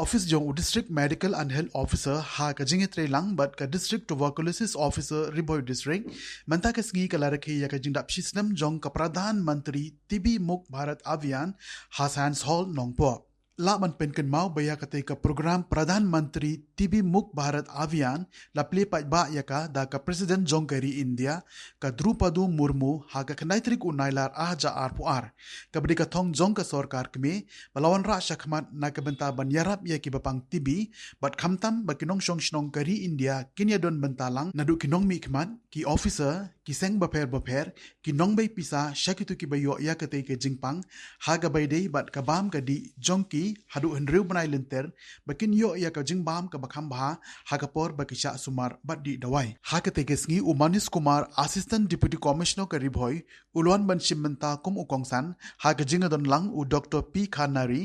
office jong district medical and health officer ha ka jinge trelang but ka district tuberculosis officer Riew district manta ka sgi ka larakhe ya ka jingdap shisnam jong ka pradhan mantri TB Mukt Bharat Abhiyan ha science hall nongpo la man pen kan mau baya ka te ka program pradhan mantri TB Mukt Bharat Abhiyan la ple pa ba ya ka da ka president jong kari India ka Drupadu Murmu ha ka knaitrik unailar ja ar ka bdi ka thong jong ka sarkar kme balawan ra shakhmat na ka benta ban Ïarap ya ki bapang TB bat khamtam ba kinong shong shnong kari India kinya don bentalang nadu kinong mi khmat ki officer ki seng baper ki nong bay pisa shakitu ki bayo ya ka te ke jingpang ha ga bay dei bat ka bam ka di jong ki hadu henriu banai lenter bakin yo ya ka jingbam ka bakham bha ha ka por bakisha sumar bat di dawai ha ka te ke sngi Umanis Kumar assistant deputy commissioner ka ribhoi ulwan ban shimenta kum ukongsan ha ka jinga don lang u Dr. P Khanari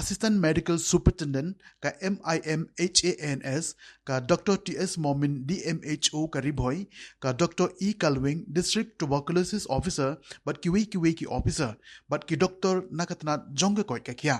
assistant medical superintendent ka MIMHANS ka Dr. TS Momin DMHO ka ribhoi ka Dr. E Kalwing district tuberculosis officer but ki officer but ki doctor nakatna jonga koi ka kya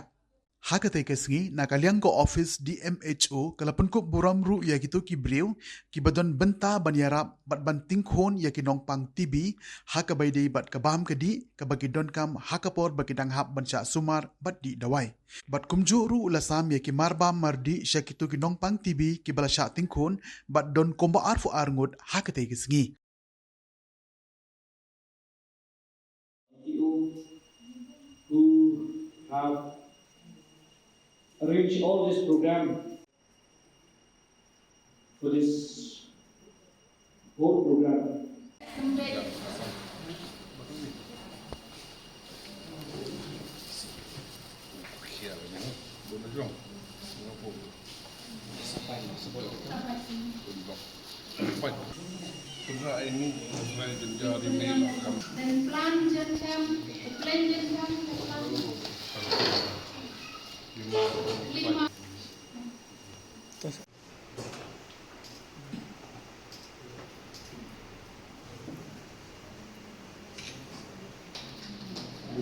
hakate kesngi nakaliang ko office DMHO kalapun ko buram ru ya gitu ki Riew ki badon benta ban Ïarap bat ban tingkhon ya ki nong pang TB haka baidei bat kabam kadi ka bagi don kam hakapor bagi danghap ban cha sumar bat di dawai bat kumju ru ulasam ya ki marbam mardi syakitu ki nong pang TB ki bala sya tingkhon bat don komba arfu arngut hakate kesngi who have arranged all this program for this whole program.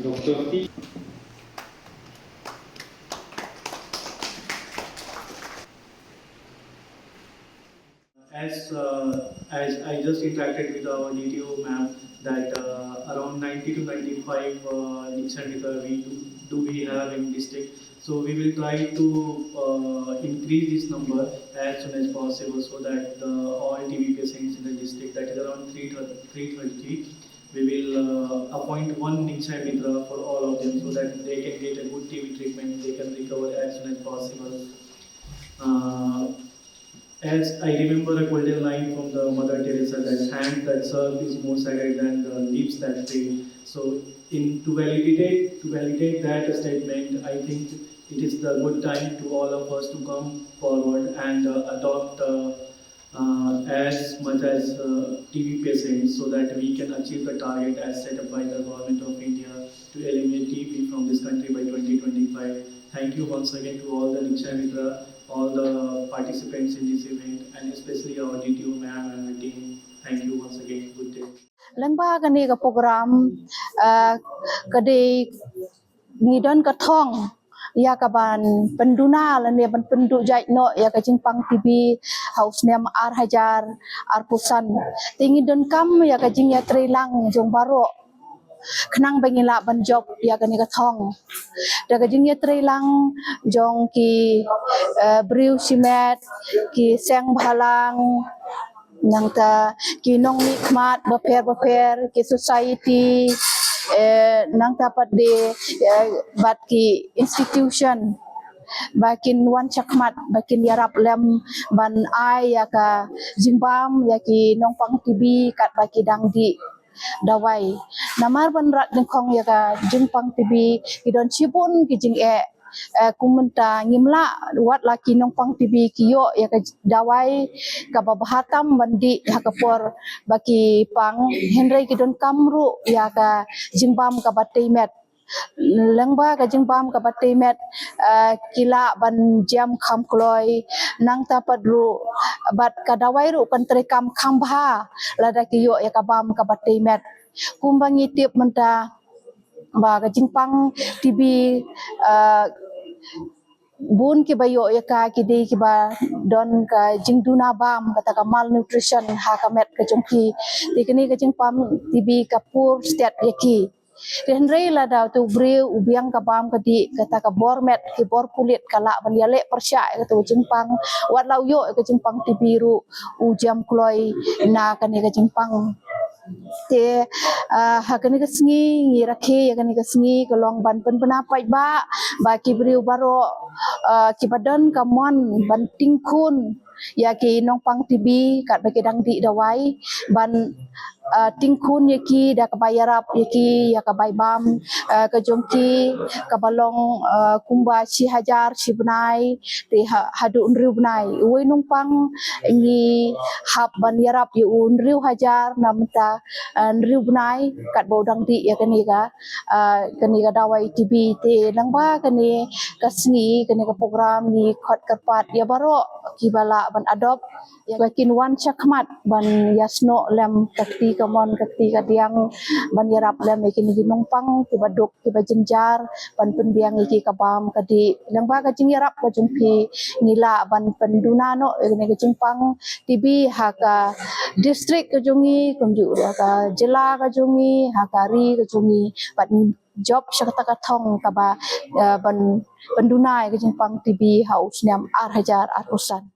Dr. P. As I just interacted with our DTO ma'am that around 90 to 95 Nikshandika we have in district. So we will try to increase this number as soon as possible so that all TB patients in the district, that is around 333, we will appoint one Nikshay Mitra for all of them so that they can get a good TB treatment, they can recover as soon as possible. As I remember a golden line from the Mother Teresa that hand that serve is more sacred than the lips that pray. So to validate that statement, I think it is the good time to all of us to come forward and adopt as much as TB patients so that we can achieve the target as set up by the government of India to eliminate TB from this country by 2025. Thank you once again to all the Nikshay Mitra, all the participants in this event, and especially our DTO ma'am and the team. Thank you once again. Good day. Lengba kani ka program kadi ngidon ka thong ya ka ban penduna lane ban pendu jai no ya ka jingpang TB house nem ar hajar ar pusan tingi don kam ya ka jing ya trilang jong baro kenang bangila ban job ya kani ka thong daga jing ya trilang jong ki Riew Shimet ki seng bhalang nang ta ki nong mi khmat baper ki society nang ta pat de bat ki institution bakin wan chakmat bakin Ïarap lem ban ai ya ka jimbam ya ki nong pang TB kat baki dang di dawai namar ban rat jengkong ya ka jimpang TB ki don chibun ki jing kumenta ngimla wat laki nong pang TB kiyo ya ka dawai ka babahatam bandi hakapor baki pang henry ki don kamru ya ka jimbam ka bataimet lengba ka jingbam ka bataimet kila ban jam kham kloi nang ta padru bat ka dawai ru kan trekam khambha lada kiyo ya ka bam ka bataimet kumbangi tip menta ba ka jingpang TB bun ki bayo ya ka ki de ki ba don ka jingduna bam kata ka malnutrition ha ka met ka jongki ti kini ka jing pam tibi ka pur state yaki ren rei la da tu Riew ubiang ka bam ka di kata ka bor met ki bor kulit kala ban ya le persya ka tu jing pang wat lau yo ka jing pang tibi ru u jam kloi na ka ni ka jing pang te hakani ka sngi ngi rakhe yakani ka sngi ka long ban pen penapai ba ki Riew baro ki badan ka mon ban tingkun ya ki nong pang tibi kat ba ki dang di dawai ban tingkun yaki da ka Ïarap yaki ya ka bai bam ka jongki ka balong kumba si hajar si benai te hadu Riew benai uai nong pang ngi hab ban Ïarap yu Riew hajar namta Riew benai kat bodang di ya kani ka dawai tibi te nang ba kani ka sngi kani ka program ni khot Kyrpad ya baro ki bala ban adopt ya kin wan chakmat ban yasno lem kakti kamon kakti kadiang ban Ïarap lem kin ginong pang ki baduk ki bajenjar ban penbiang iki kabam kadi nang ba ka jing Ïarap ka jungpi ngila ban penduna no ne ka jing pang tibi ha ka district ka jungi kumju ka jila ka jungi ha ka ri ka jungi ban job syakata ka thong ka ba ban penduna ka jing pang tibi haus nyam ar hajar ar usan